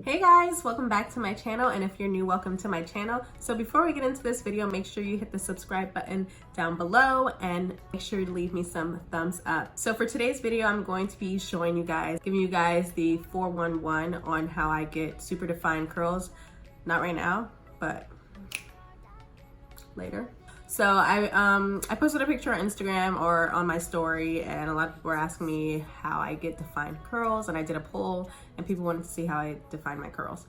Hey guys, welcome back to my channel, and if you're new, welcome to my channel. So before we get into this video, make sure you hit the subscribe button down below and make sure to leave me some thumbs up. So for today's video, I'm going to be showing you guys, giving you guys the 411 on how I get super defined curls. Not right now, but later. So I posted a picture on Instagram or on my story, and a lot of people were asking me how I get defined curls, and I did a poll and people wanted to see how I define my curls.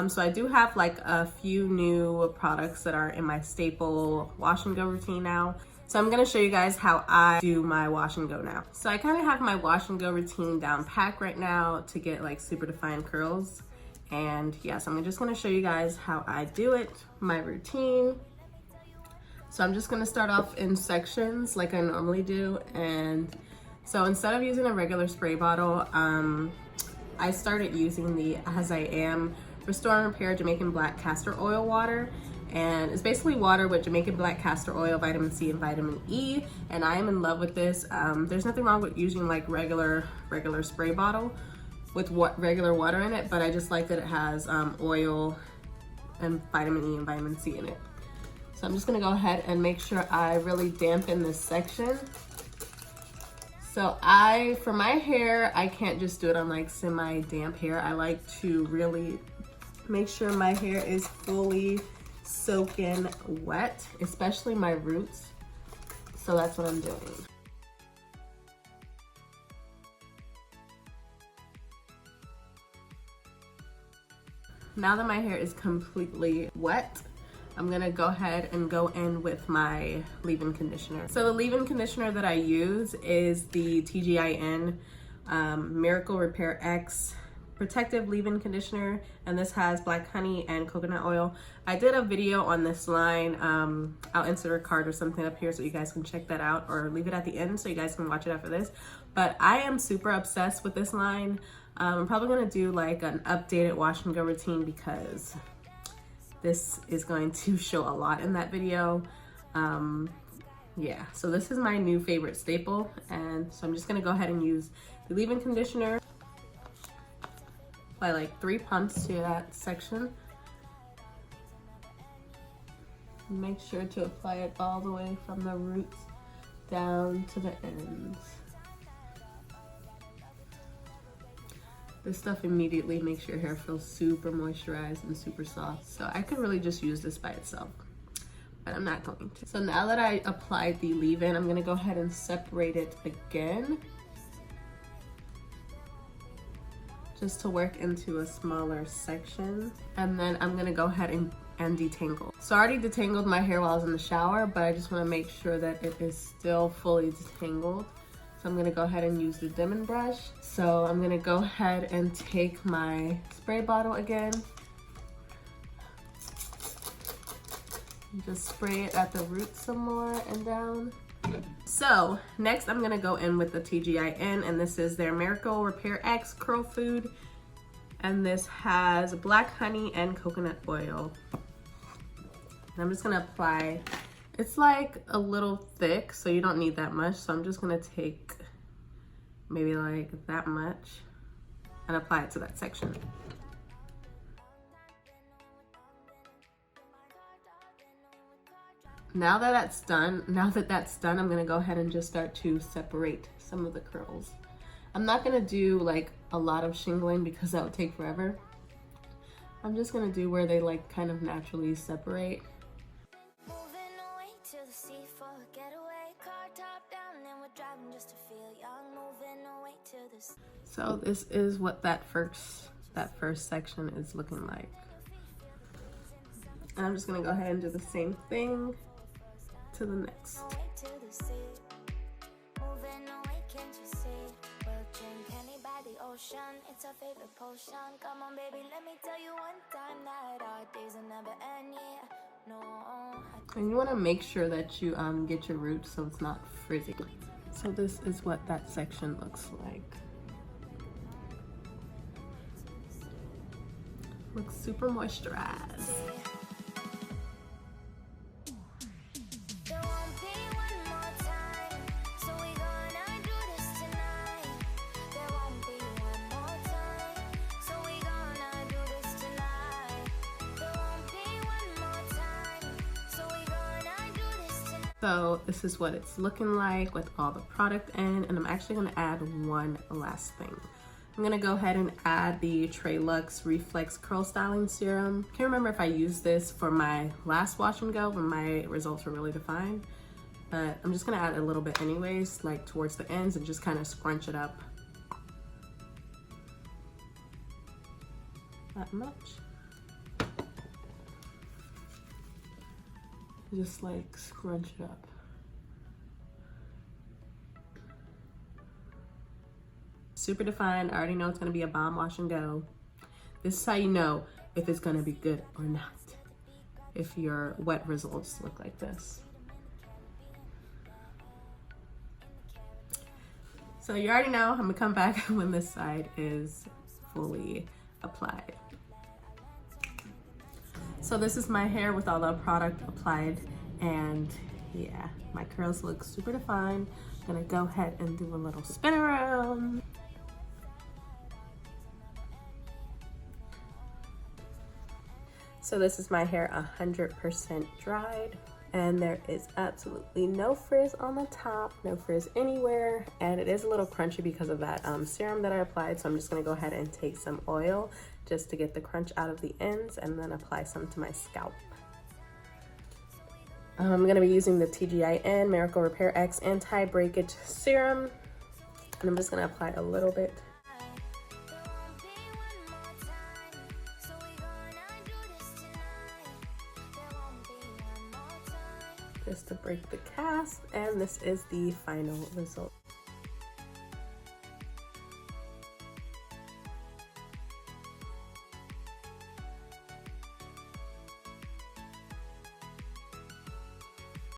So I do have like a few new products that are in my staple wash and go routine now. So I'm gonna show you guys how I do my wash and go now. So I kind of have my wash and go routine down pat right now to get like super defined curls. And yes, I'm just gonna show you guys how I do it, my routine. So I'm just gonna start off in sections like I normally do. And so instead of using a regular spray bottle, I started using the As I Am Restore and Repair Jamaican Black Castor Oil Water. And it's basically water with Jamaican Black Castor Oil, vitamin C, and vitamin E. And I am in love with this. There's nothing wrong with using like regular spray bottle with regular water in it, but I just like that it has oil and vitamin E and vitamin C in it. So I'm just gonna go ahead and make sure I really dampen this section. So for my hair, I can't just do it on like semi-damp hair. I like to really make sure my hair is fully soaking wet, especially my roots. So that's what I'm doing. Now that my hair is completely wet, I'm gonna go ahead and go in with my leave-in conditioner. So the leave-in conditioner that I use is the TGIN Miracle Repairx Protective Leave-In Conditioner, and this has black honey and coconut oil. I did a video on this line. I'll insert a card or something up here so you guys can check that out, or leave it at the end so you guys can watch it after this. But I am super obsessed with this line. I'm probably gonna do like an updated wash and go routine because this is going to show a lot in that video. Yeah, so this is my new favorite staple, and so I'm just gonna go ahead and use the leave-in conditioner. Apply like 3 pumps to that section. Make sure to apply it all the way from the roots down to the ends. This stuff immediately makes your hair feel super moisturized and super soft. So I could really just use this by itself, but I'm not going to. So now that I applied the leave-in, I'm gonna go ahead and separate it again, just to work into a smaller section. And then I'm gonna go ahead and detangle. So I already detangled my hair while I was in the shower, but I just wanna make sure that it is still fully detangled. So I'm gonna go ahead and use the Diamond brush. So I'm gonna go ahead and take my spray bottle again. Just spray it at the roots some more and down. So next I'm gonna go in with the TGIN, and this is their Miracle Repairx Curl Food. And this has black honey and coconut oil. And I'm just gonna apply. It's like a little thick, so you don't need that much. So I'm just gonna take maybe like that much and apply it to that section. Now that that's done, I'm gonna go ahead and just start to separate some of the curls. I'm not gonna do like a lot of shingling because that would take forever. I'm just gonna do where they like kind of naturally separate. So this is what that first section is looking like. And I'm just gonna go ahead and do the same thing to the next. It's our favorite potion. Come on, baby, let me tell you one time that our days will never end. Yeah, no. And you want to make sure that you get your roots so it's not frizzy. So this is what that section looks like. Looks super moisturized. So this is what it's looking like with all the product in, and I'm actually gonna add one last thing. I'm gonna go ahead and add the TreLuxe Reflex Curl Styling Serum. Can't remember if I used this for my last wash and go when my results were really defined, but I'm just gonna add a little bit anyways, like towards the ends, and just kind of scrunch it up. That much. Just like scrunch it up. Super defined. I already know it's gonna be a bomb wash and go. This is how you know if it's gonna be good or not. If your wet results look like this. So you already know I'm gonna come back when this side is fully applied. So this is my hair with all the product applied, and yeah, my curls look super defined. I'm gonna go ahead and do a little spin around. So this is my hair 100% dried, and there is absolutely no frizz on the top, no frizz anywhere, and it is a little crunchy because of that serum that I applied. So I'm just gonna go ahead and take some oil just to get the crunch out of the ends, and then apply some to my scalp. I'm gonna be using the TGIN Miracle Repairx Anti-breakage Serum, and I'm just gonna apply a little bit. Just to break the cast, and this is the final result.